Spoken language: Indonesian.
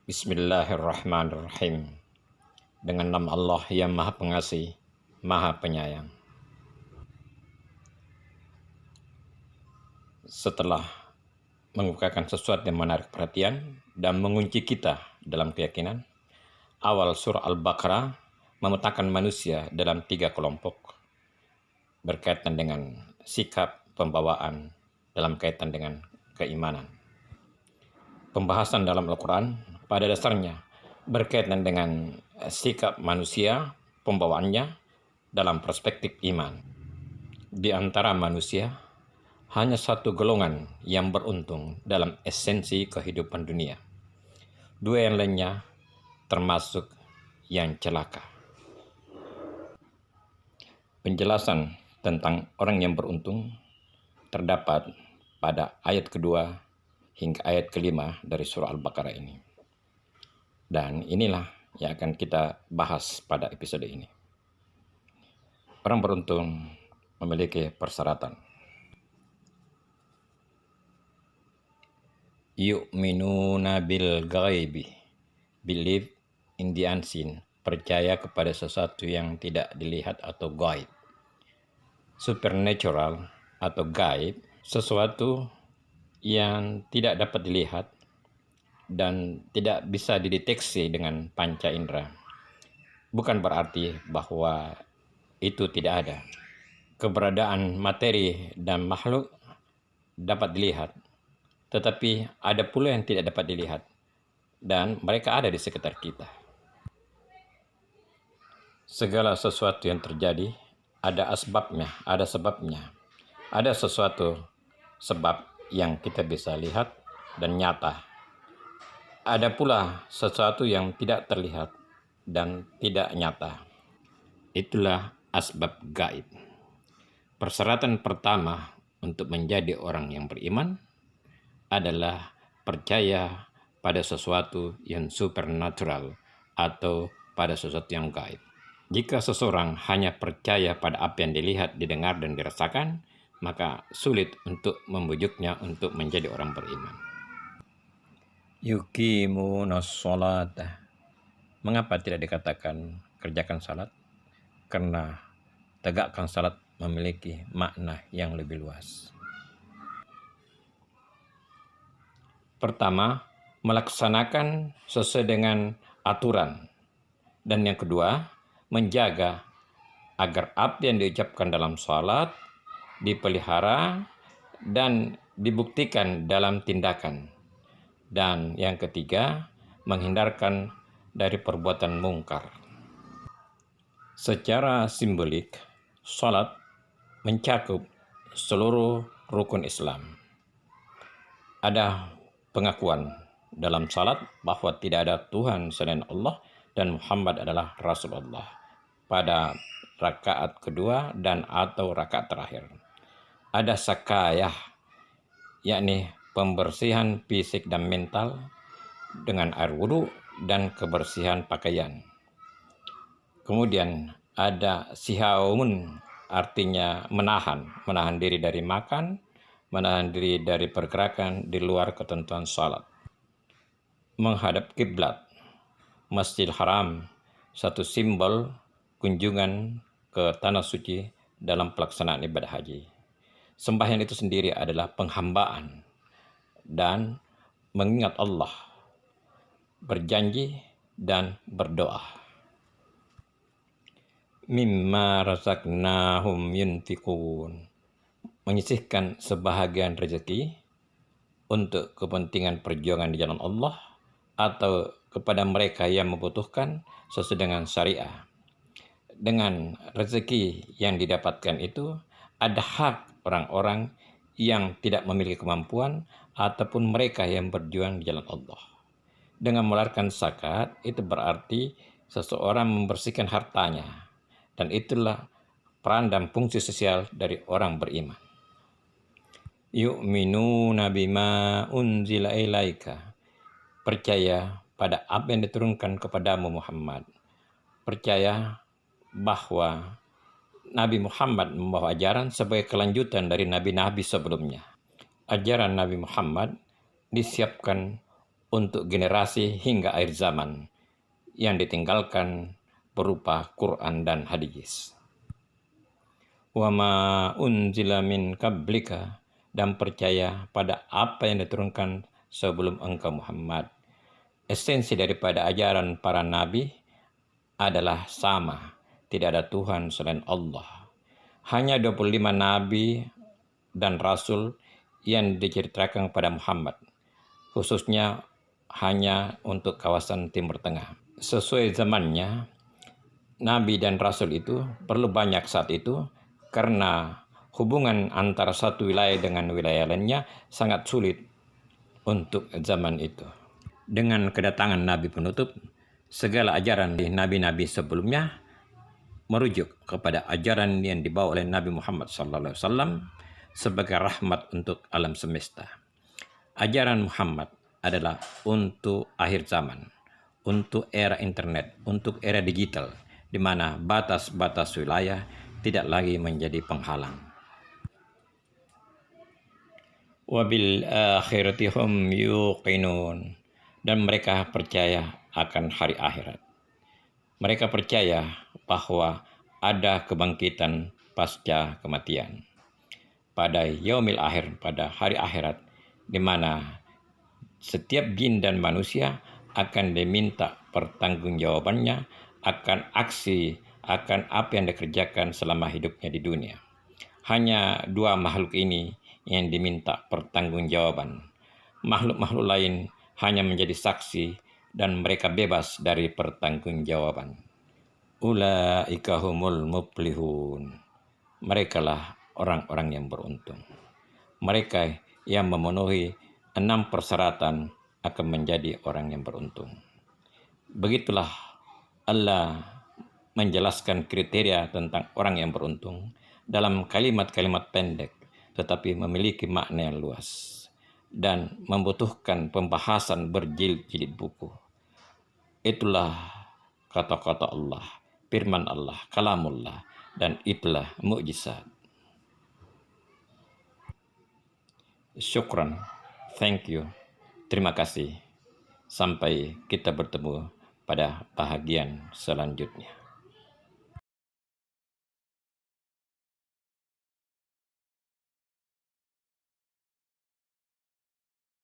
Bismillahirrahmanirrahim. Dengan nama Allah yang Maha Pengasih, Maha Penyayang. Setelah mengukakan sesuatu yang menarik perhatian dan mengunci kita dalam keyakinan, awal surah Al-Baqarah memetakan manusia dalam 3 kelompok berkaitan dengan sikap pembawaan dalam kaitan dengan keimanan. Pembahasan dalam Al-Quran pada dasarnya berkaitan dengan sikap manusia, pembawaannya dalam perspektif iman. Di antara manusia, hanya satu golongan yang beruntung dalam esensi kehidupan dunia. 2 yang lainnya termasuk yang celaka. Penjelasan tentang orang yang beruntung terdapat pada ayat kedua hingga ayat kelima dari surah Al-Baqarah ini. Dan inilah yang akan kita bahas pada episode ini. Orang beruntung memiliki persyaratan. Yu'minuna bil ghaibi, believe in the unseen, percaya kepada sesuatu yang tidak dilihat atau gaib. Supernatural atau gaib, sesuatu yang tidak dapat dilihat dan tidak bisa dideteksi dengan panca indera. Bukan berarti bahwa itu tidak ada. Keberadaan materi dan makhluk dapat dilihat, tetapi ada pula yang tidak dapat dilihat, dan mereka ada di sekitar kita. Segala sesuatu yang terjadi ada asbabnya, ada sebabnya. Ada sesuatu sebab yang kita bisa lihat dan nyata. Ada pula sesuatu yang tidak terlihat dan tidak nyata. Itulah asbab gaib. Persyaratan pertama untuk menjadi orang yang beriman adalah percaya pada sesuatu yang supernatural atau pada sesuatu yang gaib. Jika seseorang hanya percaya pada apa yang dilihat, didengar, dan dirasakan, maka sulit untuk membujuknya untuk menjadi orang beriman. Yuqimunas sholata. Mengapa tidak dikatakan kerjakan salat? Karena tegakkan salat memiliki makna yang lebih luas. Pertama, melaksanakan sesuai dengan aturan. Dan yang kedua, menjaga agar apa yang diucapkan dalam salat dipelihara dan dibuktikan dalam tindakan. Dan yang ketiga, menghindarkan dari perbuatan mungkar. Secara simbolik, salat mencakup seluruh rukun Islam. Ada pengakuan dalam salat bahwa tidak ada Tuhan selain Allah dan Muhammad adalah Rasulullah pada rakaat kedua dan atau rakaat terakhir. Ada sakayah, yakni pembersihan fisik dan mental dengan air wudhu dan kebersihan pakaian. Kemudian ada sihaumun, artinya menahan diri dari makan, menahan diri dari pergerakan di luar ketentuan salat. Menghadap kiblat, Masjidil Haram, satu simbol kunjungan ke tanah suci dalam pelaksanaan ibadah haji. Sembahyang itu sendiri adalah penghambaan dan mengingat Allah, berjanji dan berdoa. Mimma razaqnahum yunfiqun, menyisihkan sebahagian rezeki untuk kepentingan perjuangan di jalan Allah atau kepada mereka yang membutuhkan sesuai dengan syariah. Dengan rezeki yang didapatkan itu ada hak orang-orang yang tidak memiliki kemampuan ataupun mereka yang berjuang di jalan Allah. Dengan mengeluarkan zakat itu berarti seseorang membersihkan hartanya, dan itulah peran dan fungsi sosial dari orang beriman. Yu'minuna bima unzila ilaika, percaya pada apa yang diturunkan kepadamu Muhammad. Percaya bahwa Nabi Muhammad membawa ajaran sebagai kelanjutan dari nabi-nabi sebelumnya. Ajaran Nabi Muhammad disiapkan untuk generasi hingga akhir zaman yang ditinggalkan berupa Quran dan hadis. Wa ma unzila min qablika, dan percaya pada apa yang diturunkan sebelum engkau Muhammad. Esensi daripada ajaran para nabi adalah sama, tidak ada Tuhan selain Allah. Hanya 25 nabi dan rasul yang diceritakan kepada Muhammad, khususnya hanya untuk kawasan Timur Tengah. Sesuai zamannya, nabi dan rasul itu perlu banyak saat itu karena hubungan antara satu wilayah dengan wilayah lainnya sangat sulit untuk zaman itu. Dengan kedatangan nabi penutup, segala ajaran di nabi-nabi sebelumnya merujuk kepada ajaran yang dibawa oleh Nabi Muhammad SAW sebagai rahmat untuk alam semesta. Ajaran Muhammad adalah untuk akhir zaman, untuk era internet, untuk era digital, di mana batas-batas wilayah tidak lagi menjadi penghalang. Wabil akhirati hum yuqinun, dan mereka percaya akan hari akhirat. Mereka percaya bahwa ada kebangkitan pasca kematian. Pada yaumil akhir, pada hari akhirat, di mana setiap jin dan manusia akan diminta pertanggungjawabannya akan aksi, akan apa yang dikerjakan selama hidupnya di dunia. Hanya dua makhluk ini yang diminta pertanggungjawaban. Makhluk-makhluk lain hanya menjadi saksi dan mereka bebas dari pertanggungjawaban. Ulaika humul muflihun. Merekalah orang-orang yang beruntung. Mereka yang memenuhi 6 persyaratan akan menjadi orang yang beruntung. Begitulah Allah menjelaskan kriteria tentang orang yang beruntung dalam kalimat-kalimat pendek, tetapi memiliki makna yang luas dan membutuhkan pembahasan berjilid-jilid buku. Itulah kata-kata Allah, firman Allah, kalamullah, dan itulah mukjizat. Syukran, thank you, terima kasih. Sampai kita bertemu pada bahagian selanjutnya.